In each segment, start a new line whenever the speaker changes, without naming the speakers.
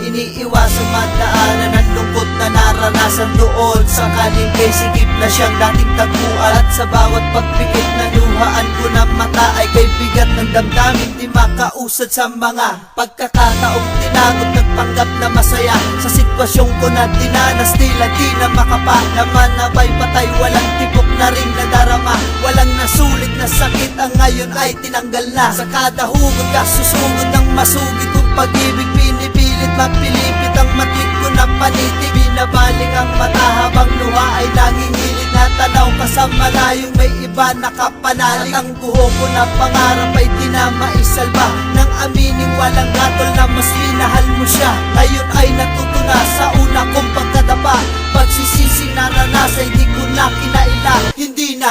Iniiwasang madaanan ang lungkot na naranasan doon sa kalingkay. Sigip na siyang dating tagpuan, at sa bawat pagpikit na luhaan ko ng mata ay kay bigat ng damdamin di makausad sa mga pagkakataong tinagot. Nagpanggap na masaya sa sitwasyong ko na dinanas, tila di na makapa naman nabay patay. Walang tibok na ring nadarama, walang nasulit na sakit ang ngayon ay tinanggal na. Sa kada hugod kasusugod ng masugid kong pag-ibig, pinipilit mapilipit ang matwid ko na paniti. Binabaling ang mata habang luha ay nangingilit na tanaw ka sa malayong may iba nakapanalig. Ang buho ko na pangarap ay di na maisalba, nang amining walang gatol na mas minahal mo siya. Ngayon ay natutuna sa una kong pagkadapa, pagsisising naranasan di ko na kinaila. Hindi na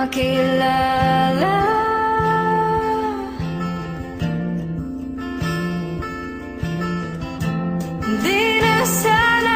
nakilala. Di na sana